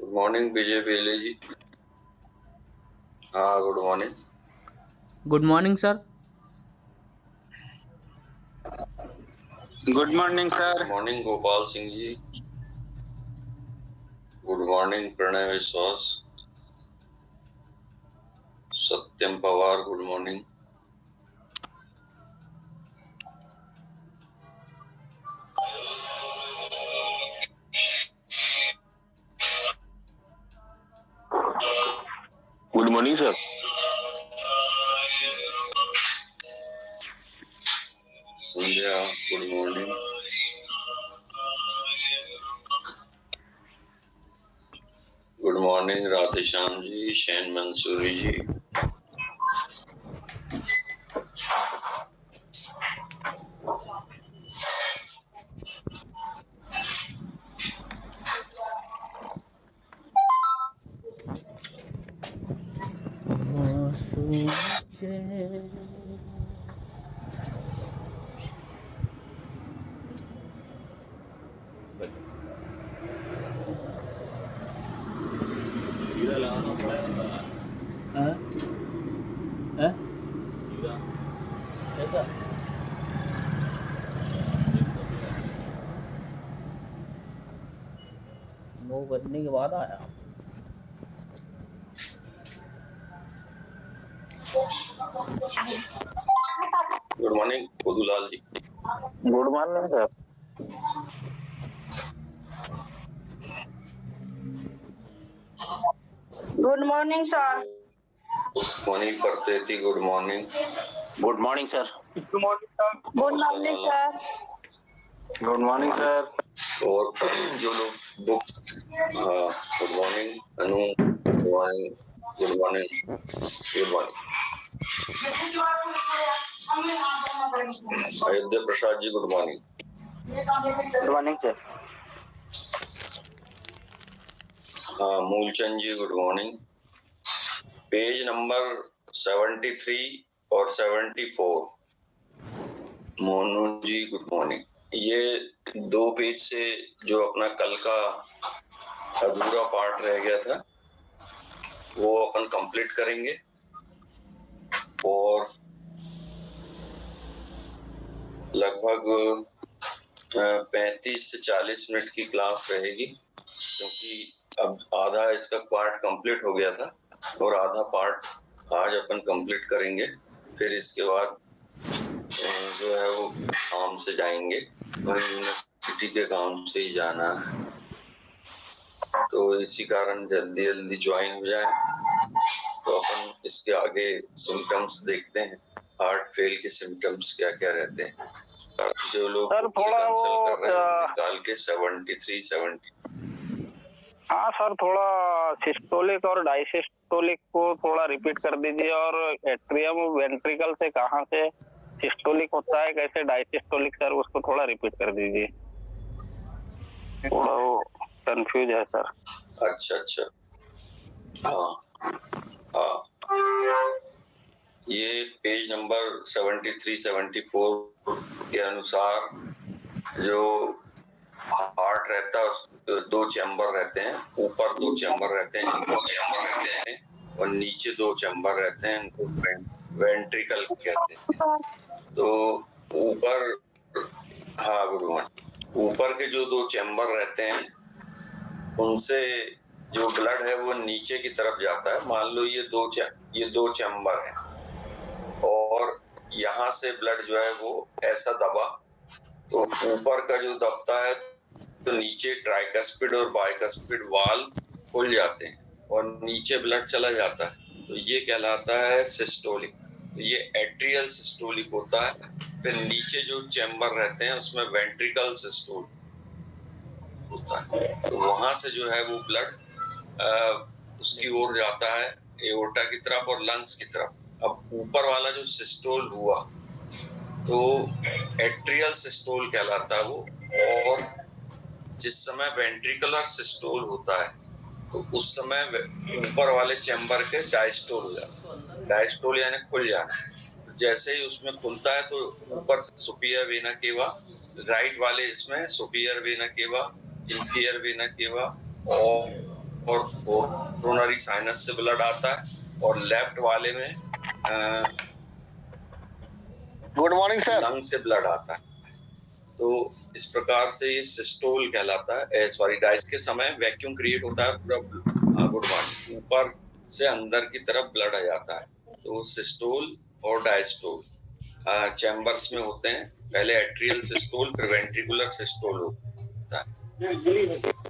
Good morning विजय बेले जी। हाँ, good morning. Good morning sir. Good morning sir. Good morning Gopal Singh ji. Good morning Pranay Vishwas. Satyam Pawar, good morning. Good morning sir. Sandhya, good morning. Good morning Radheshyam ji, Shan Mansuri ji. ऐसा 9 बजने के बाद आया। Good morning Godulal ji. Good morning sir. Good morning sir. Good morning Prakriti, good morning. Good morning sir. Good morning sir. Good morning sir. Good morning sir. और जो लोग book, हाँ, good morning Anu, good morning, good morning, good morning. Ayodhya Prasad ji, good morning. Good morning sir. हाँ, Moolchand ji, good morning. Page number 73 और 74। Monu ji, good morning. ये 2 page से जो अपना कल का अधूरा पार्ट रह गया था वो अपन कंप्लीट करेंगे और लगभग 35 से 40 मिनट की क्लास रहेगी, क्योंकि अब आधा इसका पार्ट कंप्लीट हो गया था और आधा पार्ट आज अपन कंप्लीट करेंगे। फिर इसके बाद जो है वो काम से जाएंगे, वही यूनिवर्सिटी के काम से ही जाना है, तो इसी कारण जल्दी जल्दी ज्वाइन हो जाए। तो अपन इसके आगे सिम्टम्स देखते हैं, हार्ट फेल के सिम्टम्स क्या क्या रहते हैं। जो लोग सर थोड़ा कंसल्ट कर रहे हैं निकाल के 73 70। हाँ सर, थोड़ा सिस्टोलिक और डायसिस्टोलिक को थोड़ा रिपीट कर दीजिए, और एट्रियम वेंट्रिकल से कहाँ से सिस्टोलिक होता है, कैसे डायसिस्टोलिक, सर उसको थोड़ा रिपीट कर दीजिए। थोड़ा वो कंफ्यूज है सर। अच्छा, हाँ हाँ, ये पेज नंबर 73 74 के अनुसार जो हार्ट रहता है 2 चैम्बर रहते हैं, ऊपर 2 चैम्बर रहते हैं और नीचे 2 चैम्बर रहते हैं, इनको वेंट्रिकल कहते हैं। तो ऊपर, हाँ गुड मॉर्निंग, ऊपर के जो 2 चैम्बर रहते हैं उनसे जो ब्लड है वो नीचे की तरफ जाता है। मान लो ये 2 चैम्बर है और यहाँ से ब्लड जो है वो ऐसा दबा, तो ऊपर का जो दबता है तो नीचे ट्राइकस्पिड और बाइकस्पिड वाल्व खुल जाते हैं और नीचे ब्लड चला जाता है, तो ये कहलाता है सिस्टोलिक। तो ये एट्रियल सिस्टोलिक होता है। फिर नीचे जो चैम्बर रहते हैं उसमें वेंट्रिकल सिस्टोल होता है, तो वहां से जो है वो ब्लड उसकी ओर जाता है एओर्टा की तरफ और लंग्स की तरफ। अब ऊपर वाला जो सिस्टोल हुआ तो एट्रियल सिस्टोल कहलाता है वो, और जिस समय वेंट्रिकुलर सिस्टोल होता है तो उस समय ऊपर वाले चैम्बर के डायस्टोल हो जाता है। डायस्टोल यानी खुल जाना। जैसे ही उसमें खुलता है तो ऊपर सुपीरियर वेना केवा, राइट वाले इसमें superior vena cava, inferior vena cava और कोरोनरी साइनस से ब्लड आता है, और लेफ्ट वाले में गुड मॉर्निंग सर। लंग से ब्लड आता है। तो इस प्रकार से ये सिस्टोल कहलाता है। सॉरी, डाइस के समय वैक्यूम क्रिएट होता है पूरा। Good morning. ऊपर से अंदर की तरफ ब्लड आ जाता है, तो सिस्टोल और डायस्टोल चैम्बर्स में होते हैं। पहले एट्रियल सिस्टोल, फिर वेंट्रिकुलर सिस्टोल होता है।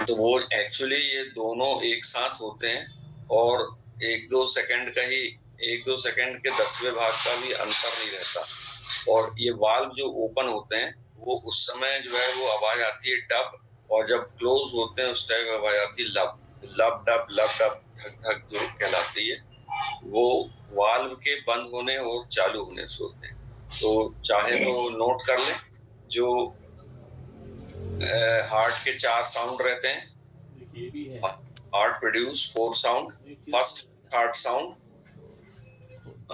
तो वो एक्चुअली ये दोनों एक साथ होते हैं, और 1-2 सेकंड के 10वें भाग का भी अंतर नहीं रहता। और ये वाल्व जो ओपन होते हैं, वो उस समय जो है वो आवाज आती है डब, और जब क्लोज होते हैं उस टाइम आवाज आती है लब। लब डब धक धक जो कहलाती है, वो वाल्व के बंद होने और चालू होने से होते हैं। तो चाहे तो नोट कर लें, जो हार्ट के 4 साउंड रहते हैं। Heart produce 4 sound. First heart sound,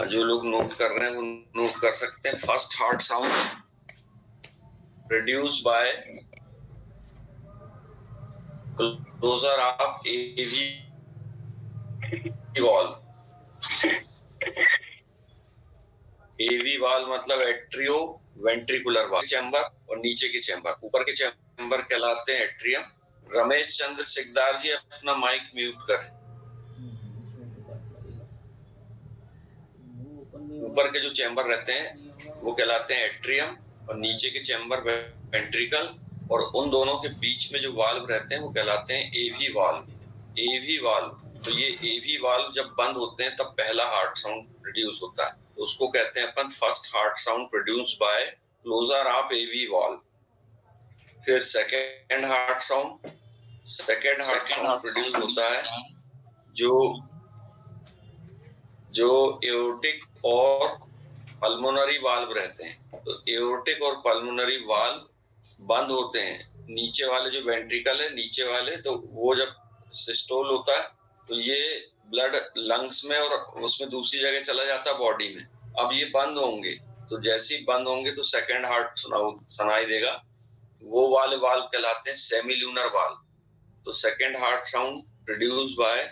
जो लोग नोट कर रहे हैं वो नोट कर सकते हैं। First heart sound produce by closure of AV valve. AV valve मतलब एट्रियो वेंट्रिकुलर वाल्व। चैम्बर और नीचे के चैम्बर, ऊपर के चैम्बर कहलाते हैं एट्रियम। रमेश चंद्र सिकदार जी अपना माइक म्यूट करें। ऊपर के जो चैम्बर रहते हैं वो कहलाते हैं एट्रियम, और नीचे के चैम्बर वेंट्रिकल, और उन दोनों के बीच में जो वाल्व रहते हैं वो कहलाते हैं एवी वाल्व। एवी वाल्व, तो ये एवी वाल्व जब बंद होते हैं तब पहला हार्ट साउंड प्रोड्यूस होता है, तो उसको कहते हैं अपन first heart sound produce by closure of AV valve. फिर सेकेंड हार्ट साउंड प्रोड्यूस होता है जो एओर्टिक और पल्मोनरी वाल्व रहते हैं। तो एओर्टिक और पल्मोनरी वाल्व बंद होते हैं, नीचे वाले जो वेंट्रिकल है नीचे वाले, तो वो जब सिस्टोल होता है तो ये ब्लड लंग्स में और उसमें दूसरी जगह चला जाता है बॉडी में। अब ये बंद होंगे, तो जैसे ही बंद होंगे तो सेकेंड हार्ट सुनाई देगा। वो वाले वाल्व कहलाते हैं सेमील्यूनर वाल्व। तो second heart sound produce by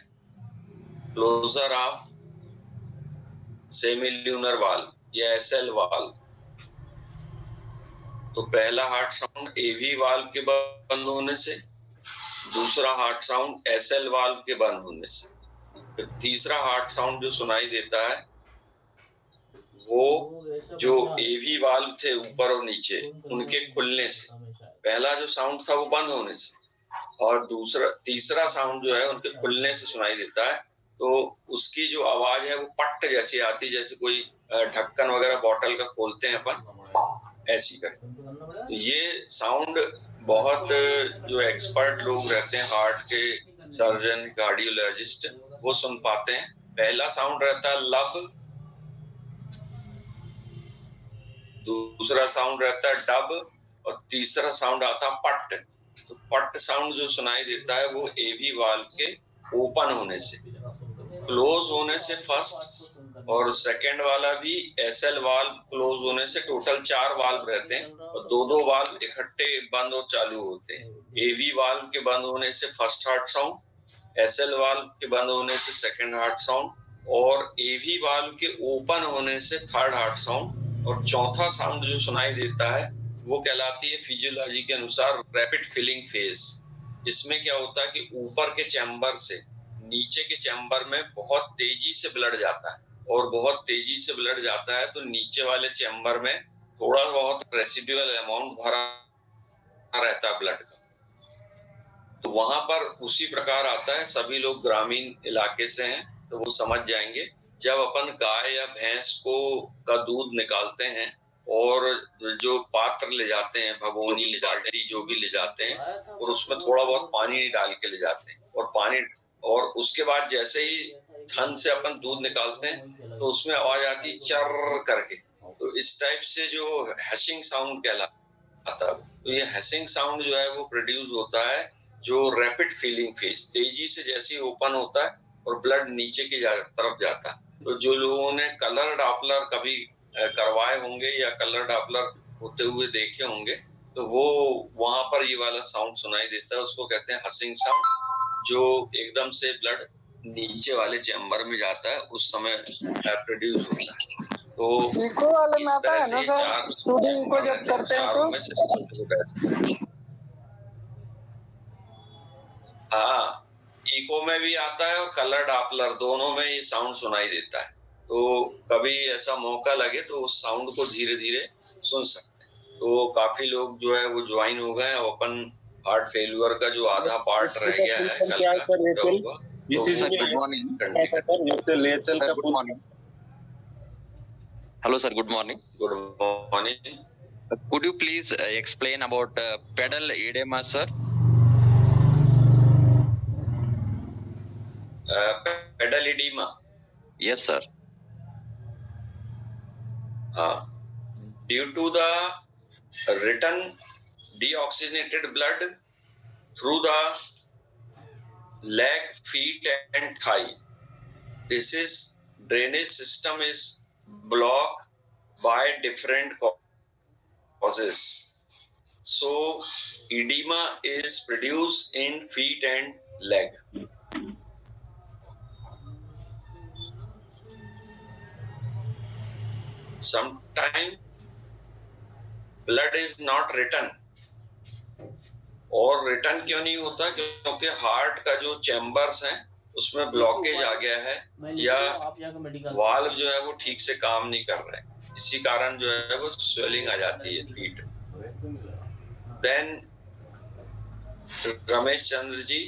closure of semilunar valve या एसएल वाल्व। तो पहला हार्ट साउंड एवी वाल्व के बंद होने से, दूसरा हार्ट साउंड एसएल वाल्व के बंद होने से, फिर तीसरा हार्ट साउंड जो सुनाई देता है वो जो एवी वाल्व थे ऊपर और नीचे उनके खुलने से। पहला जो साउंड था वो बंद होने से, और तीसरा साउंड जो है उनके खुलने से सुनाई देता है। तो उसकी जो आवाज है वो पट्ट जैसी आती, जैसे कोई ढक्कन वगैरह बॉटल का खोलते हैं अपन, ऐसी कर। तो ये साउंड बहुत जो एक्सपर्ट लोग रहते हैं, हार्ट के सर्जन, कार्डियोलॉजिस्ट, वो सुन पाते हैं। पहला साउंड रहता है लब, दूसरा साउंड रहता है डब, और तीसरा साउंड आता है पट्ट। तो पट्ट साउंड जो सुनाई देता है वो एवी वाल्व के ओपन होने से, क्लोज होने से फर्स्ट, और सेकेंड वाला भी एसएल वाल्व क्लोज होने से। टोटल 4 वाल्व रहते हैं, और 2-2 वाल्व इकट्ठे बंद और चालू होते हैं। एवी वाल्व के बंद होने से first heart sound, SL valve के बंद होने से सेकेंड हार्ट साउंड, और एवी वाल्व के ओपन होने से थर्ड हार्ट साउंड। और चौथा साउंड जो सुनाई देता है वो कहलाती है फिजियोलॉजी के अनुसार रैपिड फिलिंग फेज। इसमें क्या होता है कि ऊपर के चैम्बर से नीचे के चैम्बर में बहुत तेजी से ब्लड जाता है, और बहुत तेजी से ब्लड जाता है तो नीचे वाले चैम्बर में थोड़ा बहुत रेसिडुअल अमाउंट भरा रहता है ब्लड का। तो वहां पर उसी प्रकार आता है। सभी लोग ग्रामीण इलाके से हैं तो वो समझ जाएंगे। जब अपन गाय या भैंस का दूध निकालते हैं और जो पात्र ले जाते हैं, भगोनी ले जाते हैं, जो भी ले जाते हैं, और उसमें थोड़ा बहुत पानी डाल के ले जाते हैं, और उसके बाद जैसे ही थन से अपन दूध निकालते हैं तो उसमें आवाज आती चर करके। तो इस टाइप से जो हैशिंग साउंड कहलाता है, तो ये हैशिंग साउंड जो है वो प्रोड्यूस होता है जो रैपिड फीलिंग फेज, तेजी से जैसे ही ओपन होता है और ब्लड नीचे की तरफ जाता है। तो जो लोगों ने कलर डॉपलर कभी करवाए होंगे या कलर डॉपलर होते हुए देखे होंगे, तो वो वहां पर ये वाला साउंड सुनाई देता है, उसको कहते हैं हसिंग साउंड। जो एकदम से ब्लड नीचे वाले चैम्बर में जाता है उस समय प्रोड्यूस होता है। तो इको वाले में आता है ना सर, टूडी इको जब करते हैं तो हाँ, इको में भी आता है और कलर डॉपलर दोनों में ये साउंड सुनाई देता है। तो कभी ऐसा मौका लगे तो उस साउंड को धीरे धीरे सुन सकते हैं। तो काफी लोग जो है वो ज्वाइन हो गए। ओपन हार्ट फेल्यूर का जो आधा पार्ट रह गया है कल का छूटा हुआ, तो good morning. Hello sir, good morning. Good morning. Could you please explain about pedal edema, sir? Pedal edema. Yes, sir. हाँ, due to the return deoxygenated blood through the leg, feet and thigh. This is drainage system is blocked by different causes. So edema is produced in feet and leg. Sometimes blood is not written. और return क्यों नहीं होता? क्योंकि heart का जो chambers हैं उसमें blockage आ गया है या वाल्व जो है वो ठीक से काम नहीं कर रहे हैं। इसी कारण जो है वो स्वेलिंग आ जाती है फीट। देन रमेश चंद्र जी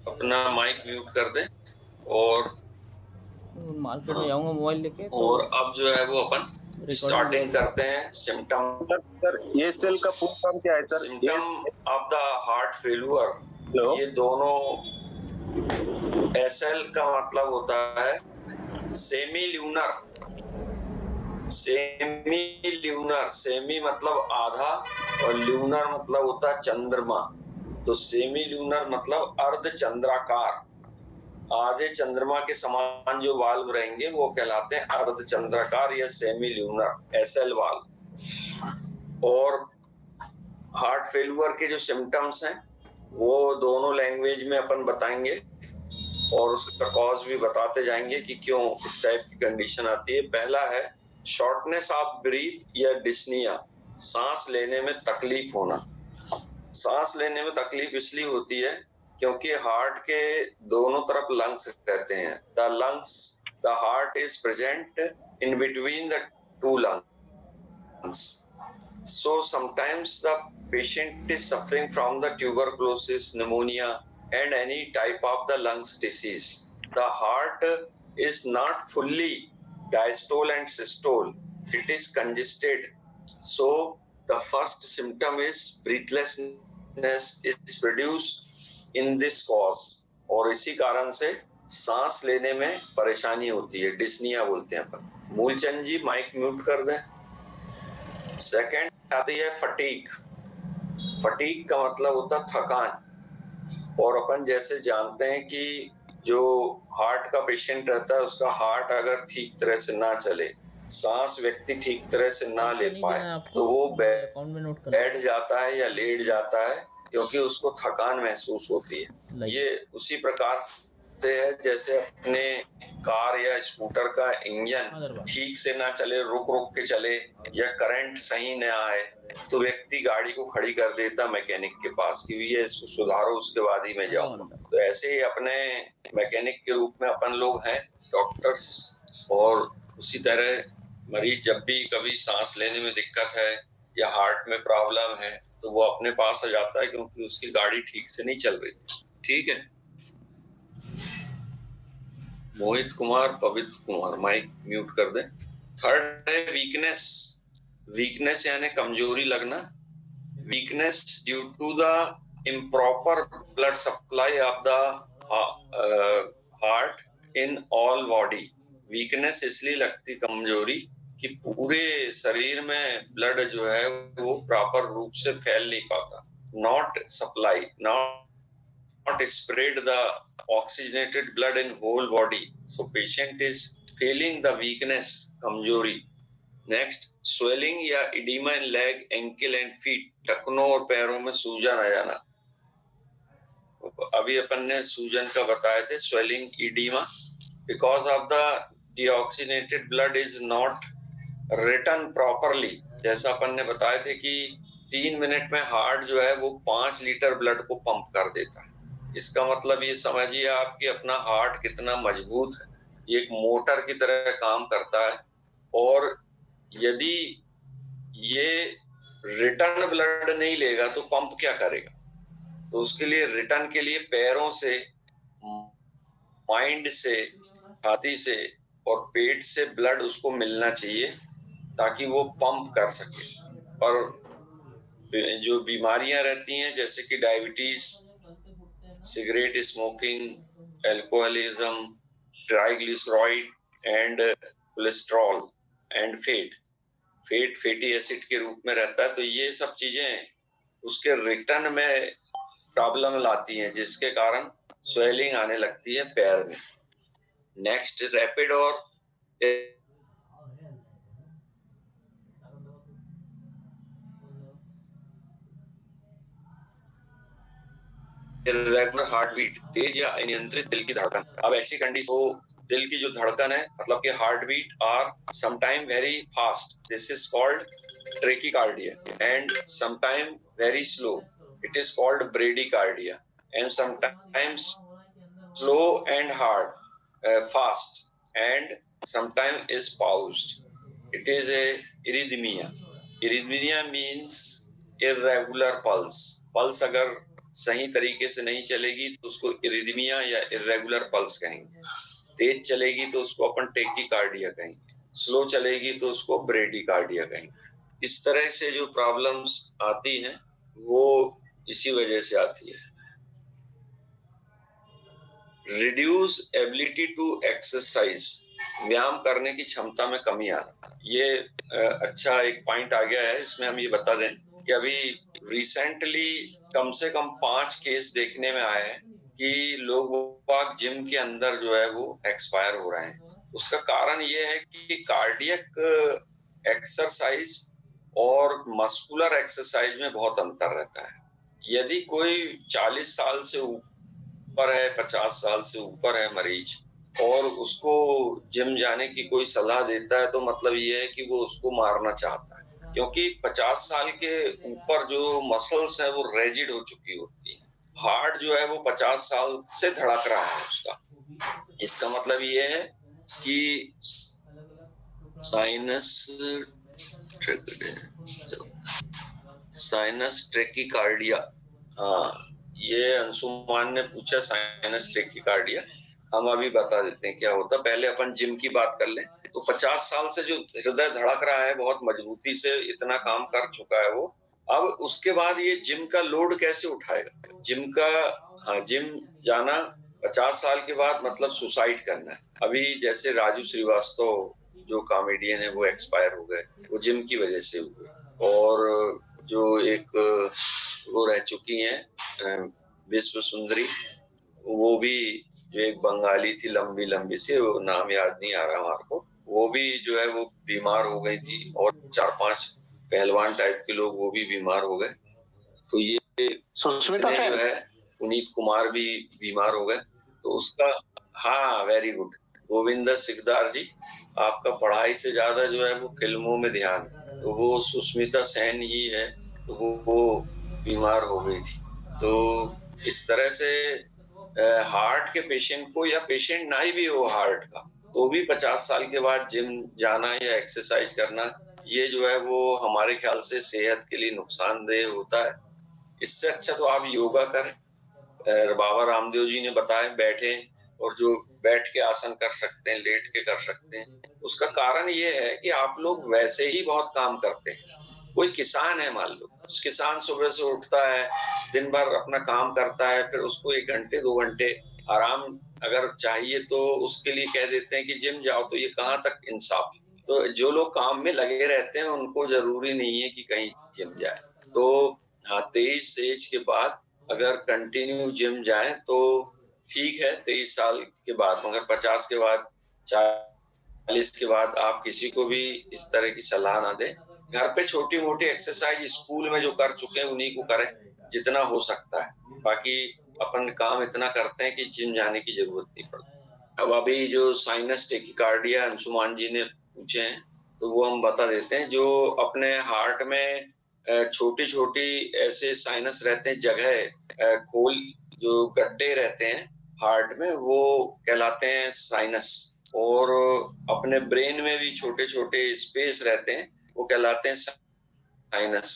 अपना माइक म्यूट कर दें और मार्केट में जाऊंगा मोबाइल लेके। और अब जो है वो अपन स्टार्टिंग करते हैं। सिम्टम सर ये सेल का फुल फॉर्म क्या है sir? Symptom of the heart failure, ये दोनों एसएल का मतलब होता है सेमी ल्यूनर। सेमी मतलब आधा और ल्यूनर मतलब होता है चंद्रमा। तो सेमी ल्यूनर मतलब अर्ध चंद्राकार, आधे चंद्रमा के समान जो वाल्व रहेंगे वो कहलाते हैं अर्ध चंद्राकार या सेमी ल्यूनर एसएल वाल्व। और हार्ट फेल्यूर के जो सिम्टम्स हैं वो दोनों लैंग्वेज में अपन बताएंगे और उसका कॉज भी बताते जाएंगे कि क्यों इस टाइप की कंडीशन आती है। पहला है शॉर्टनेस ऑफ ब्रीथ या डिस्निया, सांस लेने में तकलीफ होना। सांस लेने में तकलीफ इसलिए होती है क्योंकि हार्ट के दोनों तरफ लंग्स रहते हैं। The heart is present in between the two lungs. So sometimes the patient is suffering from the tuberculosis, pneumonia and any type of the lungs disease. The heart is not fully diastole and systole. It is congested. So the first symptom is breathlessness is produced in this cause. और इसी कारण से सांस लेने में परेशानी होती है, डिस्निया बोलते हैं अपन। मूलचंद जी माइक म्यूट कर दें। सेकेंड आती है फटीग। फटीग का मतलब होता है थकान। और अपन जैसे जानते हैं कि जो हार्ट का पेशेंट रहता है उसका हार्ट अगर ठीक तरह से ना चले, सांस व्यक्ति ठीक तरह से ना ले पाए तो वो बैठ जाता है या लेट जाता है क्योंकि उसको थकान महसूस होती है। ये उसी प्रकार से है जैसे अपने कार या स्कूटर का इंजन ठीक से ना चले, रुक रुक के चले या करंट सही न आए तो व्यक्ति गाड़ी को खड़ी कर देता मैकेनिक के पास कि ये इसको सुधारो उसके बाद ही मैं जाऊंगा। तो ऐसे ही अपने मैकेनिक के रूप में अपन लोग हैं, डॉक्टर्स। और उसी तरह मरीज जब भी कभी सांस लेने में दिक्कत है या हार्ट में प्रॉब्लम है तो वो अपने पास आ जाता है क्योंकि उसकी गाड़ी ठीक से नहीं चल रही। ठीक है, मोहित कुमार, पवित्र कुमार माइक म्यूट कर दें। थर्ड है वीकनेस। वीकनेस यानी कमजोरी लगना। Weakness due to the improper blood supply of the heart in all body. Weakness इसलिए लगती कमजोरी कि पूरे शरीर में ब्लड जो है वो प्रॉपर रूप से फैल नहीं पाता। Not supply, not spread the oxygenated blood in whole body. So patient is feeling the weakness, kamjori. Next, swelling या edema in leg, ankle and feet, टखनों और पैरों में सूजन आ जाना। अभी अपन ने सूजन का बताए थे, swelling, oedema, because of the deoxygenated blood is not return properly. जैसा अपन ने बताए थे कि 3 मिनट में हार्ट जो है वो 5 लीटर ब्लड को पंप कर देता है। इसका मतलब ये समझिए आप कि अपना हार्ट कितना मजबूत है, ये एक मोटर की तरह काम करता है। और यदि ये रिटर्न ब्लड नहीं लेगा तो पंप क्या करेगा? तो उसके लिए रिटर्न के लिए पैरों से, माइंड से, छाती से और पेट से ब्लड उसको मिलना चाहिए ताकि वो पंप कर सके। और जो बीमारियां रहती हैं जैसे कि diabetes, cigarette smoking, alcoholism, triglyceride and cholesterol and fatty acid के रूप में रहता है, तो ये सब चीजें उसके रिटर्न में प्रॉब्लम लाती हैं, जिसके कारण स्वेलिंग आने लगती है पैर में। नेक्स्ट, रैपिड और इरेगुलर हार्ट बीट, तेज या अनियंत्रित दिल की धड़कन। अब ऐसी कंडीशन हो, दिल की जो धड़कन है, मतलब कि heart beat are sometime very fast, this is called tachycardia, and sometime very slow, it is called bradycardia, and sometimes slow and hard fast, and sometime is paused, it is a arrhythmia. Arrhythmia means irregular pulse. Pulse अगर सही तरीके से नहीं चलेगी तो उसको इरिथमिया या irregular pulse कहेंगे। तेज चलेगी तो उसको अपन टेकिकार्डिया कहेंगे, स्लो चलेगी तो उसको ब्रेडिकार्डिया कहेंगे। इस तरह से जो प्रॉब्लम्स आती हैं वो इसी वजह से आती है। रिड्यूस एबिलिटी टू एक्सरसाइज, व्यायाम करने की क्षमता में कमी आना। ये अच्छा एक पॉइंट आ गया है, इसमें हम ये बता दें कि अभी रिसेंटली कम से कम 5 केस देखने में आए हैं कि लोग जिम के अंदर जो है वो एक्सपायर हो रहे हैं। उसका कारण ये है कि कार्डियक एक्सरसाइज और मस्कुलर एक्सरसाइज में बहुत अंतर रहता है। यदि कोई 40 साल से ऊपर है, 50 साल से ऊपर है मरीज, और उसको जिम जाने की कोई सलाह देता है तो मतलब ये है कि वो उसको मारना चाहता है, क्योंकि 50 साल के ऊपर जो मसल्स है वो रेजिड हो चुकी होती है। हार्ट जो है वो 50 साल से धड़क रहा है उसका। इसका मतलब ये है कि साइनस ट्रेकिकार्डिया, हाँ, ये अंशुमान ने पूछा साइनस ट्रेकिकार्डिया, हम अभी बता देते हैं क्या होता। पहले अपन जिम की बात कर लें तो 50 साल से जो हृदय धड़क रहा है बहुत मजबूती से, इतना काम कर चुका है वो, अब उसके बाद ये जिम का लोड कैसे उठाएगा? जिम जाना 50 साल के बाद मतलब सुसाइड करना है। अभी जैसे राजू श्रीवास्तव जो कॉमेडियन है वो एक्सपायर हो गए, वो जिम की वजह से हुए। और जो एक वो रह चुकी हैं विश्व सुंदरी, वो भी जो एक बंगाली थी लंबी लंबी सी, वो नाम याद नहीं आ रहा हमारे को, वो भी जो है वो बीमार हो गई थी, और 4-5 पहलवान टाइप के लोग वो भी बीमार हो गए। तो ये सुष्मिता जो है, पुनीत कुमार भी बीमार हो गए। तो उसका, हाँ, वेरी गुड गोविंदर सिकदार जी, आपका पढ़ाई से ज्यादा जो है वो फिल्मों में ध्यान है। तो वो सुष्मिता सेन ही है, तो वो बीमार हो गई थी। तो इस तरह से हार्ट के पेशेंट को, या पेशेंट ना ही भी हो हार्ट का, तो भी 50 साल के बाद जिम जाना या एक्सरसाइज करना, ये जो है वो हमारे ख्याल से सेहत के लिए नुकसानदेह होता है। इससे अच्छा तो आप योगा करें। बाबा रामदेव जी ने बताया बैठे, और जो बैठ के आसन कर सकते हैं, लेट के कर सकते हैं। उसका कारण ये है कि आप लोग वैसे ही बहुत काम करते हैं। कोई किसान है, मान लो किसान सुबह से उठता है, दिन भर अपना काम करता है, फिर उसको 1 घंटे 2 घंटे आराम अगर चाहिए तो उसके लिए कह देते हैं कि जिम जाओ, तो ये कहाँ तक इंसाफ? तो जो लोग काम में लगे रहते हैं उनको जरूरी नहीं है कि कहीं जिम जाए। तो हाँ, 23 एज के बाद अगर कंटिन्यू जिम जाए तो ठीक है, 23 साल के बाद, मगर 50 के बाद, 40 के बाद आप किसी को भी इस तरह की सलाह ना दें। घर पे छोटी मोटी एक्सरसाइज स्कूल में जो कर चुके हैं उन्हीं को करें जितना हो सकता है। बाकी अपन काम इतना करते हैं कि जिम जाने की जरूरत नहीं पड़ती। अब अभी जो साइनस टेकिकार्डिया अंशुमान जी ने पूछे हैं तो वो हम बता देते हैं। जो अपने हार्ट में छोटी छोटी ऐसे साइनस रहते हैं, जगह खोल जो गड्ढे रहते हैं हार्ट में, वो कहलाते हैं साइनस। और अपने ब्रेन में भी छोटे छोटे स्पेस रहते हैं, वो कहलाते हैं साइनस।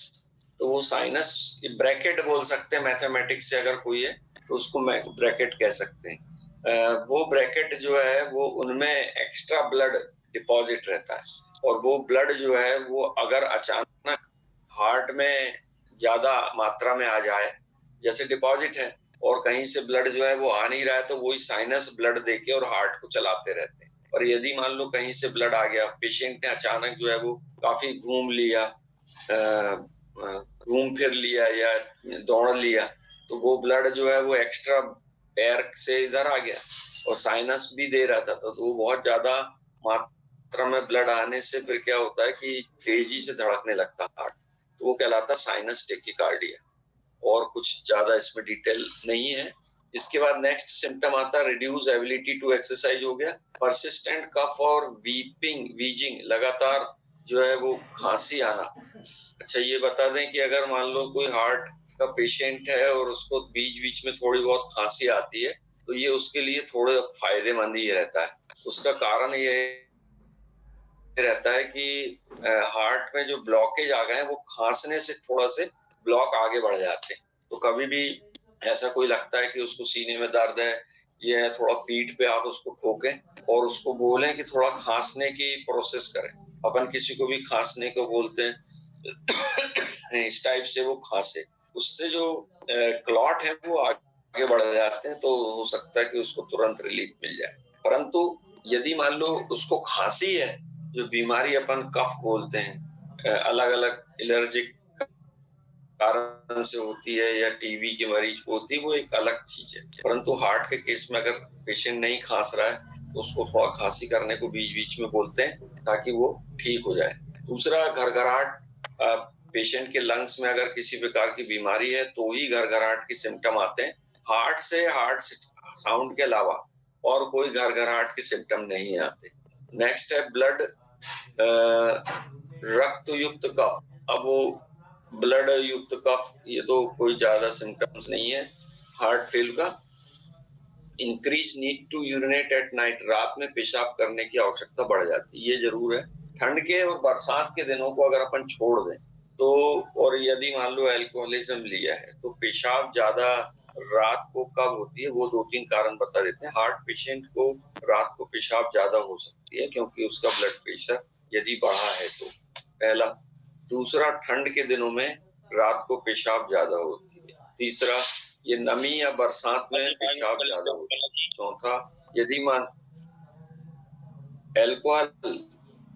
तो वो साइनस ब्रैकेट बोल सकते हैं, मैथमेटिक्स से अगर कोई है तो उसको ब्रैकेट कह सकते हैं। वो ब्रैकेट जो है वो उनमें एक्स्ट्रा ब्लड डिपॉजिट रहता है, और वो ब्लड जो है वो अगर अचानक हार्ट में ज्यादा मात्रा में आ जाए, जैसे डिपॉजिट है और कहीं से ब्लड जो है वो आ नहीं रहा है, तो वही साइनस ब्लड देके और हार्ट को चलाते रहते हैं। और यदि मान लो कहीं से ब्लड आ गया, पेशेंट ने अचानक जो है वो काफी घूम लिया, घूम फिर लिया या दौड़ लिया, तो वो ब्लड जो है वो एक्स्ट्रा पैर से इधर आ गया और साइनस भी दे रहा था, तो वो बहुत ज्यादा मात्रा में ब्लड आने से फिर क्या होता है कि तेजी से धड़कने लगता हार्ट, तो वो कहलाता साइनस टेकिकार्डिया। और कुछ ज्यादा इसमें डिटेल नहीं है। इसके बाद नेक्स्ट सिम्टम आता है रिड्यूस एबिलिटी टू एक्सरसाइज हो गया, परसिस्टेंट कफ और वीजिंग, लगातार जो है वो खांसी आना। अच्छा ये बता दें कि अगर मान लो कोई हार्ट का पेशेंट है और उसको बीच बीच में थोड़ी बहुत खांसी आती है, तो ये उसके लिए थोड़ा फायदेमंद ही रहता है। उसका कारण ये रहता है कि हार्ट में जो ब्लॉकेज आ गए हैं वो खांसने से थोड़ा से ब्लॉक आगे बढ़ जाते हैं। तो कभी भी ऐसा कोई लगता है कि उसको सीने में दर्द है, ये है, थोड़ा पीठ पे आप उसको ठोकें और उसको बोलें कि थोड़ा खांसने की प्रोसेस करें। अपन किसी को भी खांसने को बोलते हैं इस टाइप से वो खांसे, उससे जो क्लॉट है वो आगे बढ़ जाते हैं, तो हो सकता है कि उसको तुरंत रिलीफ मिल जाए। परंतु यदि मान लो उसको खांसी है, जो बीमारी अपन कफ बोलते हैं, अलग अलग एलर्जिक कारण से होती है या टीबी के मरीज को होती है, वो एक अलग चीज है। परंतु हार्ट के केस में अगर पेशेंट नहीं खांस रहा है तो उसको थोड़ा खांसी करने को बीच बीच में बोलते हैं ताकि वो ठीक हो जाए। दूसरा घरघराहट, पेशेंट के लंग्स में अगर किसी प्रकार की बीमारी है तो ही घरघराहट के सिम्टम आते हैं। हार्ट साउंड के अलावा और कोई घरघराहट के सिम्टम नहीं आते। नेक्स्ट है ब्लड रक्त युक्त कफ। अब वो ब्लड युक्त कफ, ये तो कोई ज्यादा सिम्टम्स नहीं है हार्ट फेल का। Increase need to urinate at night, रात में पेशाब करने की आवश्यकता बढ़ जाती है, ये जरूर है। ठंड के और बरसात के दिनों को अगर अपन छोड़ दें तो, और यदि मान लो अल्कोहलिज्म लिया है, तो पेशाब ज्यादा रात को कब होती है वो 2-3 कारण बता देते हैं। हार्ट पेशेंट को रात को पेशाब ज्यादा हो सकती है क्योंकि उसका ब्लड प्रेशर यदि बढ़ा है तो, पहला। दूसरा, ठंड के दिनों में रात को पेशाब ज्यादा होती है। तीसरा, ये नमी या बरसात में पेशाब ज्यादा होता है। चौथा, यदि अल्कोहल,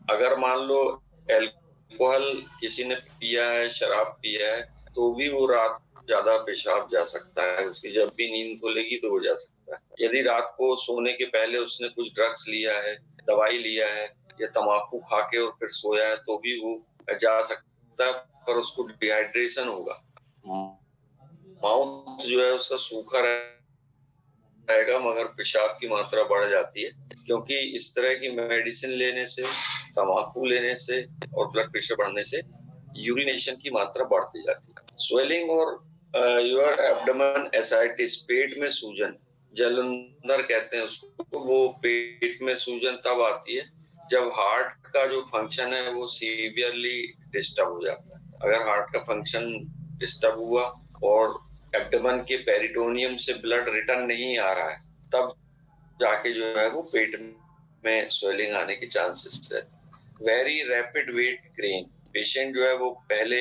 अगर मान लो अल्कोहल किसी ने पिया है, शराब पिया है, तो भी वो रात ज्यादा पेशाब जा सकता है, उसकी जब भी नींद खुलेगी तो हो जा सकता है। यदि रात को सोने के पहले उसने कुछ ड्रग्स लिया है, दवाई लिया है या तम्बाकू खा के और फिर सोया है, तो भी वो जा सकता है, पर उसको डिहाइड्रेशन होगा, माउथ जो है उसका सूखा रहेगा, मगर पेशाब की मात्रा बढ़ जाती है। क्योंकि इस तरह की मेडिसिन लेने से, तम्बाकू लेने से और ब्लड प्रेशर बढ़ने से यूरिनेशन की मात्रा बढ़ती जाती है। स्वेलिंग और योर एब्डोमेन एसाइटिस, पेट में सूजन, जलंधर कहते हैं उसको, वो पेट में सूजन तब आती है जब हार्ट का जो फंक्शन है वो सीवियरली डिस्टर्ब हो जाता है। अगर हार्ट का फंक्शन डिस्टर्ब हुआ और एब्डोमेन के पेरिटोनियम से ब्लड रिटर्न नहीं आ रहा है, तब जाके जो है वो पेट में स्वेलिंग आने के चांसेस है। Very rapid weight gain, patient जो है वो पहले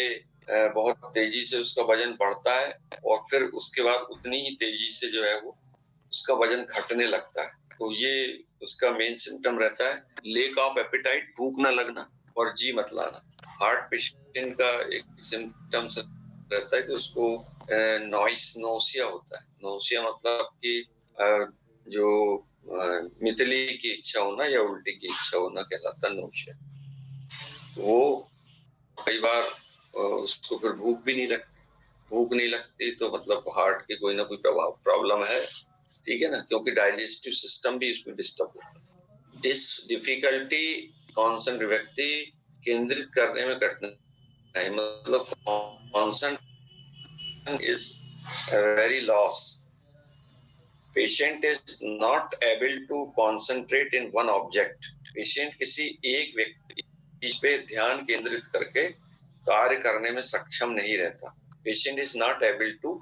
बहुत तेजी से उसका वजन बढ़ता है और फिर उसके बाद उतनी ही तेजी से जो है वो उसका वजन घटने लगता है, तो ये उसका मेन सिम्टम रहता है। लेक ऑफ एपेटाइट, भूख न लगना और जी मत लाना। हार्ट पेशेंट का एक सिम्टम रहता है कि उसको नोसिया होता है। नोसिया मतलब कि जो मितली की इच्छा होना या उल्टी की इच्छा होना कहलाता है नोसिया। वो कई बार उसको फिर भूख भी नहीं लगती, भूख नहीं लगती तो मतलब हार्ट की कोई ना कोई प्रॉब्लम है, ठीक है ना, क्योंकि डाइजेस्टिव सिस्टम भी इसमें डिस्टर्ब होता है। डिफिकल्टी कॉन्सेंट्रेट, व्यक्ति केंद्रित करने में कठिनाई, मतलब concentration is very loss, patient is not able to concentrate in one object, patient किसी एक व्यक्ति पे ध्यान केंद्रित करके कार्य करने में सक्षम नहीं रहता। Patient is not able to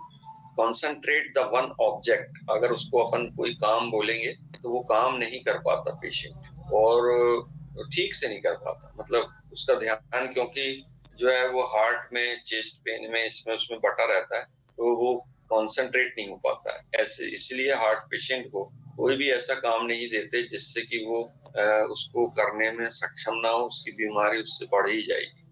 concentrate the one object, अगर उसको अपन कोई काम बोलेंगे तो वो काम नहीं कर पाता पेशेंट, और ठीक से नहीं कर पाता, मतलब उसका ध्यान, क्योंकि जो है वो हार्ट में, चेस्ट पेन में, इसमें उसमें बटा रहता है, तो वो कॉन्सेंट्रेट नहीं हो पाता है। ऐसे इसलिए हार्ट पेशेंट को कोई भी ऐसा काम नहीं देते जिससे कि वो उसको करने में सक्षम ना हो, उसकी बीमारी उससे बढ़ ही जाएगी।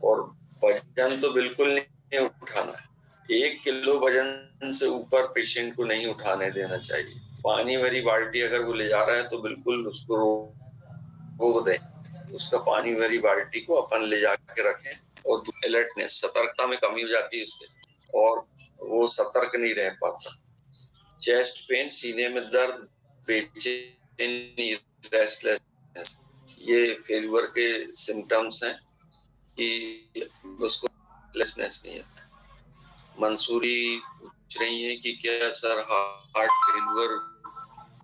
और वजन तो बिल्कुल नहीं उठाना है, 1 किलो वजन से ऊपर पेशेंट को नहीं उठाने देना चाहिए। पानी भरी बाल्टी अगर वो ले जा रहा है तो बिल्कुल उसको रोक दें, उसका पानी भरी बाल्टी को अपन ले जाके रखें, और अलर्टनेस, सतर्कता में कमी हो जाती है उसके, और वो सतर्क नहीं रह पाता। चेस्ट पेन, सीने में दर्द, बेचैनी, रेस्टलेसनेस, ये फेल्यूर के सिम्टम्स हैं कि उसको रेस्टलेसनेस नहीं है। मंसूरी पूछ रही है कि क्या सर हार्ट फेल्यूर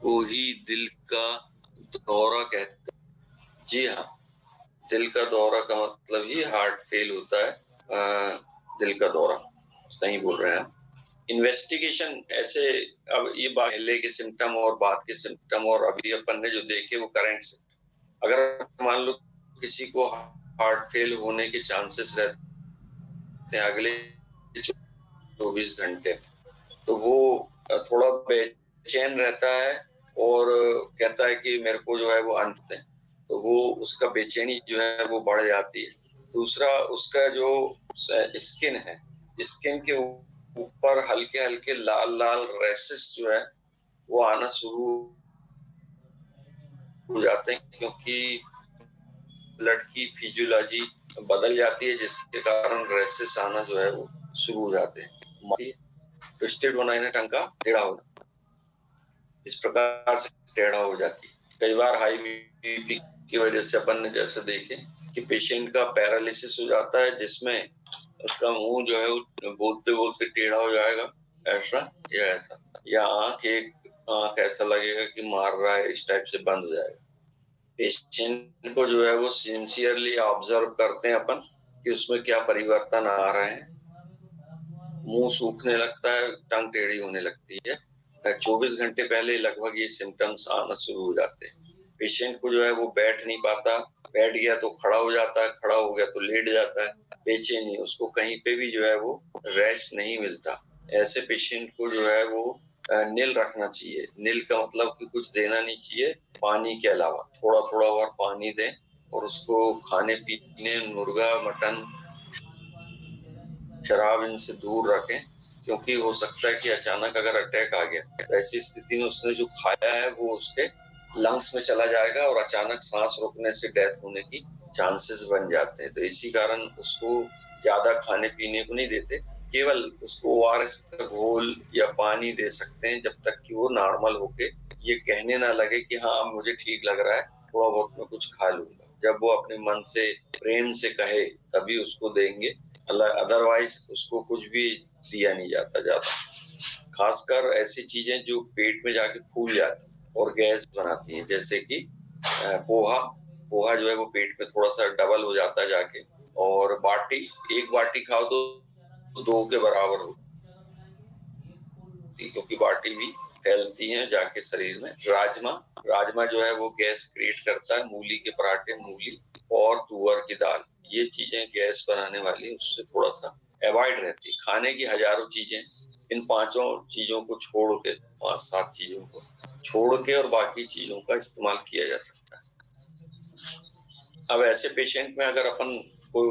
को ही दिल का दौरा कहते हैं? जी हाँ, दिल का दौरा का मतलब ही हार्ट फेल होता है, दिल का दौरा, सही बोल रहे हैं। इन्वेस्टिगेशन ऐसे, अब ये पहले के सिम्टम और बाद के सिम्टम, और अभी अपन ने जो देखे वो करंट सिम्टम। अगर मान लो किसी को हार्ट फेल होने के चांसेस रहते हैं अगले 24 घंटे, तो वो थोड़ा बेचैन रहता है और कहता है कि मेरे को जो है वो अंत है, तो वो उसका बेचैनी जो है वो बढ़ जाती है। दूसरा, उसका जो स्किन है, स्किन के ऊपर हल्के हल्के लाल लाल रैशेस जो है वो आना शुरू हो जाते हैं, क्योंकि ब्लड की फिजियोलॉजी बदल जाती है, जिसके कारण रैशेस आना जो है वो शुरू हो जाते हैं। ट्विस्टेड होना है ना, टंका टेढ़ा होना, इस प्रकार से टेढ़ा हो जाती है। कई बार हाई बीपी की वजह से अपन ने जैसे देखे कि पेशेंट का पैरालिसिस हो जाता है, जिसमें उसका मुंह जो है वो बोलते बोलते टेढ़ा हो जाएगा, ऐसा या ऐसा, या आंख ऐसा लगेगा कि मार रहा है, इस टाइप से बंद हो जाएगा। पेशेंट को जो है वो सिंसियरली ऑब्जर्व करते हैं अपन कि उसमें क्या परिवर्तन आ रहे हैं। मुंह सूखने लगता है, टंग टेढ़ी होने लगती है, 24 घंटे पहले लगभग ये सिम्टम्स आना शुरू हो जाते हैं। पेशेंट को जो है वो बैठ नहीं पाता, बैठ गया तो खड़ा हो जाता है, खड़ा हो गया तो लेट जाता है, बेचैनी, उसको कहीं पे भी जो है वो रेस्ट नहीं मिलता। ऐसे पेशेंट को जो है वो नील रखना चाहिए। नील का मतलब कि कुछ देना नहीं चाहिए पानी के अलावा, थोड़ा थोड़ा और पानी दें, और उसको खाने पीने, मुर्गा, मटन, शराब इनसे दूर रखें, क्योंकि हो सकता है कि अचानक अगर अटैक आ गया, ऐसी स्थिति में उसने जो खाया है वो उसके लंग्स में चला जाएगा और अचानक सांस रोकने से डेथ होने की चांसेस बन जाते हैं। तो इसी कारण उसको ज्यादा खाने पीने को नहीं देते, केवल उसको ORS का घोल या पानी दे सकते हैं, जब तक कि वो नॉर्मल होके ये कहने ना लगे कि हाँ अब मुझे ठीक लग रहा है, थोड़ा बहुत मैं कुछ खा लूंगा। जब वो अपने मन से प्रेम से कहे तभी उसको देंगे, अदरवाइज उसको कुछ भी दिया नहीं जाता ज्यादा। खासकर ऐसी चीजें जो पेट में जाके फूल जाती और गैस बनाती हैं, जैसे कि पोहा जो है वो पेट में थोड़ा सा डबल हो जाता है जाके, और बाटी, एक बाटी खाओ तो 2 के बराबर हो, क्योंकि बाटी भी फैलती है जाके शरीर में। राजमा जो है वो गैस क्रिएट करता है। मूली के पराठे, मूली और तुअर की दाल, ये चीजें गैस बनाने वाली, उससे थोड़ा सा अवॉइड रहती है। खाने की हजारों चीजें, इन 5 चीजों को छोड़ के, 5-7 चीजों को छोड़ के और बाकी चीजों का इस्तेमाल किया जा सकता है। अब ऐसे पेशेंट में अगर अपन को